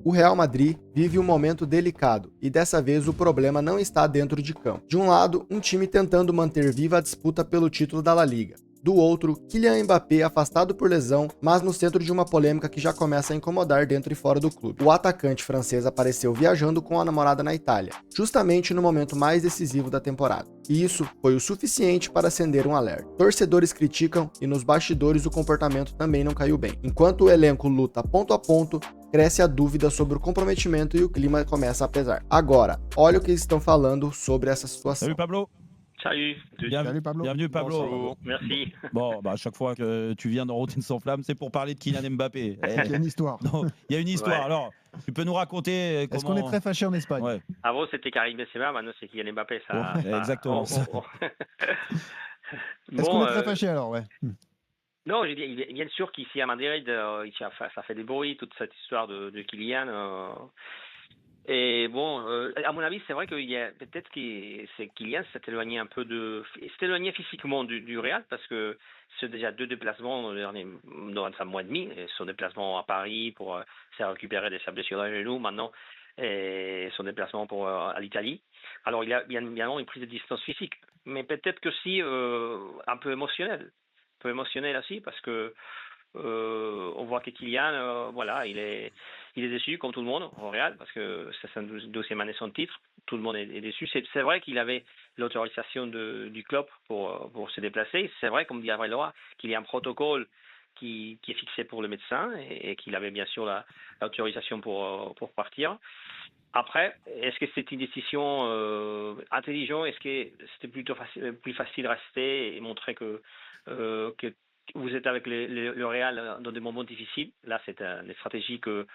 O Real Madrid vive um momento delicado e dessa vez o problema não está dentro de campo. De um lado, um time tentando manter viva a disputa pelo título da La Liga. Do outro, Kylian Mbappé afastado por lesão, mas no centro de uma polêmica que já começa a incomodar dentro e fora do clube. O atacante francês apareceu viajando com a namorada na Itália, justamente no momento mais decisivo da temporada. E isso foi o suficiente para acender um alerta. Torcedores criticam e nos bastidores o comportamento também não caiu bem. Enquanto o elenco luta ponto a ponto, cresce a dúvida sobre o comprometimento e o clima começa a pesar. Agora, olha o que estão falando sobre essa situação. Salut Pablo. Salut. Salut Pablo. Bienvenue Pablo. Bonjour. Merci. Bon, à chaque fois que tu viens dans Routine sans flamme, c'est pour parler de Kylian Mbappé. Il y a une histoire. Non, il y a une histoire. Ouais. Alors, tu peux nous raconter comment... Est-ce qu'on est très fâché en Espagne? Ouais. Avant, c'était Karim Benzema, maintenant, c'est Kylian Mbappé. Ça, Ouais, exactement. Est-ce qu'on est très fâché alors? Ouais. Non, je dis, bien sûr qu'ici à Madrid, ça fait des bruits, toute cette histoire de Kylian. Et bon, à mon avis, c'est vrai qu'il y a peut-être que Kylian s'est éloigné un peu s'est éloigné physiquement du Real parce que c'est déjà 2 déplacements dans un mois et demi. Son déplacement à Paris pour se récupérer de sa blessure de genou maintenant et son déplacement à l'Italie. Alors il y a bien évidemment une prise de distance physique, mais peut-être que si un peu émotionnel aussi parce que on voit que Kylian, voilà, il est déçu comme tout le monde au Real parce que c'est sa 12e année sans titre. Tout le monde est déçu. C'est vrai qu'il avait l'autorisation du club pour se déplacer. C'est vrai, comme dit Avreloa, qu'il y a un protocole qui est fixé pour le médecin et qu'il avait bien sûr l'autorisation pour partir. Après, est-ce que c'est une décision intelligente? Est-ce que c'était plutôt plus facile de rester et montrer que vous êtes avec le Real dans des moments difficiles? Là, c'est une stratégie que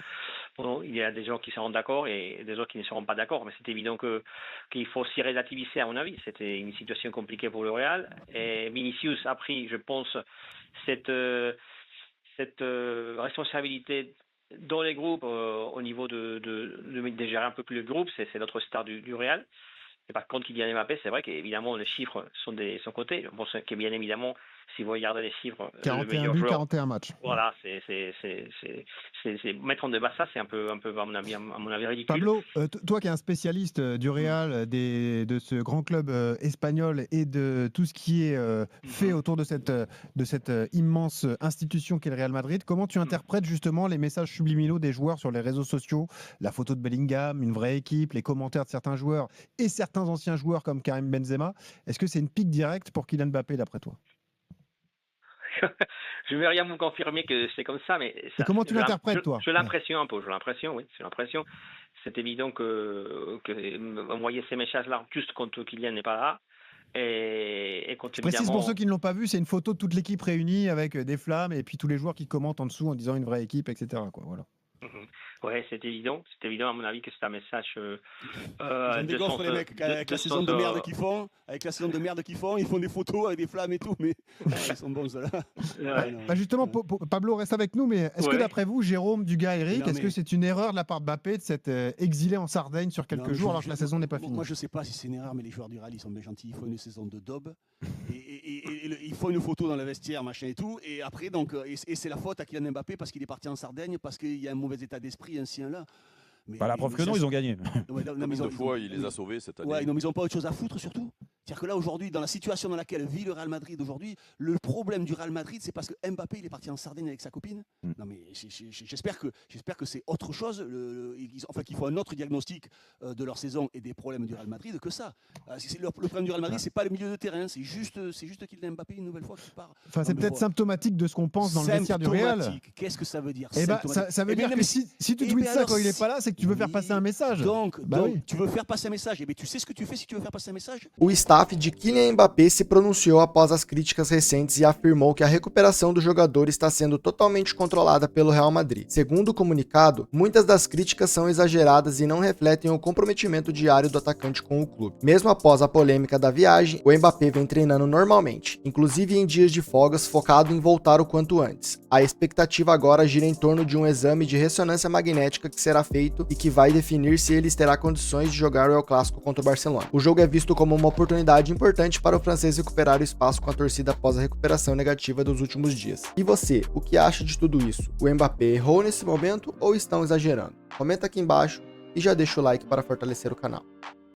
il y a des gens qui seront d'accord et des autres qui ne seront pas d'accord. Mais c'est évident qu'il faut s'y relativiser, à mon avis. C'était une situation compliquée pour le Real. Et Vinicius a pris, je pense, cette responsabilité dans les groupes au niveau de gérer un peu plus le groupe. C'est notre star du Real. Et par contre, Kylian Mbappé, c'est vrai qu'évidemment, les chiffres sont de son côté. Je pense que bien évidemment, si vous regardez les chiffres, 41 buts, 41 matchs. Voilà, c'est mettre en débat ça, c'est un peu à mon avis ridicule. Pablo, toi qui es un spécialiste du Real, de ce grand club espagnol et de tout ce qui est fait autour de cette immense institution qu'est le Real Madrid, comment tu interprètes justement les messages subliminaux des joueurs sur les réseaux sociaux, la photo de Bellingham, une vraie équipe, les commentaires de certains joueurs et certains anciens joueurs comme Karim Benzema? Est-ce que c'est une pique directe pour Kylian Mbappé d'après toi? Je ne vais rien vous confirmer que c'est comme ça, mais et comment tu l'interprètes, toi? J'ai l'impression un peu, oui, j'ai l'impression. C'est évident que envoyer ces messages-là juste quand Kylian n'est pas là. Et quand je précise pour ceux qui ne l'ont pas vu, c'est une photo de toute l'équipe réunie avec des flammes et puis tous les joueurs qui commentent en dessous en disant une vraie équipe, etc. Voilà. Ouais, c'est évident à mon avis que c'est un message. Ils ont des gaufres les mecs avec la saison de merde qu'ils font. Avec la saison de merde qu'ils font, ils font des photos avec des flammes et tout, mais ils sont bons ceux-là. Bah justement, Pablo reste avec nous, mais est-ce que d'après vous, Jérôme, Dugas, Eric, est-ce que c'est une erreur de la part de Mbappé de s'être exilé en Sardaigne sur quelques jours alors que la saison n'est pas finie? Moi, je sais pas si c'est une erreur, mais les joueurs du rallye sont bien gentils. Ils font une saison de daube et ils font une photo dans le vestiaire, machin et tout, et après et c'est la faute à Kylian Mbappé parce qu'il est parti en Sardaigne parce qu'il y a un mauvais état d'esprit, ainsi un là. Mais, la preuve que non, ils ont gagné. Deux fois, il les a sauvés cette année. Ouais, non, mais ils n'ont pas autre chose à foutre surtout. C'est-à-dire que là, aujourd'hui, dans la situation dans laquelle vit le Real Madrid aujourd'hui, le problème du Real Madrid, c'est parce que Mbappé, il est parti en Sardaigne avec sa copine. Non, mais j'espère que c'est autre chose, qu'il faut un autre diagnostic de leur saison et des problèmes du Real Madrid que ça. Le problème du Real Madrid, c'est pas le milieu de terrain, c'est juste Kylian Mbappé une nouvelle fois qui part. Enfin, c'est peut-être symptomatique de ce qu'on pense dans le vestiaire du Real. Qu'est-ce que ça veut dire? Ça veut dire que si tu tweets ça quand il n'est pas là, c'est que tu veux faire passer un message. Donc, tu veux faire passer un message. Et bien, tu sais ce que tu fais si tu veux faire passer un message? O staff de Kylian Mbappé se pronunciou após as críticas recentes e afirmou que a recuperação do jogador está sendo totalmente controlada pelo Real Madrid. Segundo o comunicado, muitas das críticas são exageradas e não refletem o comprometimento diário do atacante com o clube. Mesmo após a polêmica da viagem, o Mbappé vem treinando normalmente, inclusive em dias de folgas, focado em voltar o quanto antes. A expectativa agora gira em torno de um exame de ressonância magnética que será feito e que vai definir se ele terá condições de jogar o El Clásico contra o Barcelona. O jogo é visto como uma oportunidade oportunidade importante para o francês recuperar o espaço com a torcida após a recuperação negativa dos últimos dias. E você, o que acha de tudo isso? O Mbappé errou nesse momento ou estão exagerando? Comenta aqui embaixo e já deixa o like para fortalecer o canal.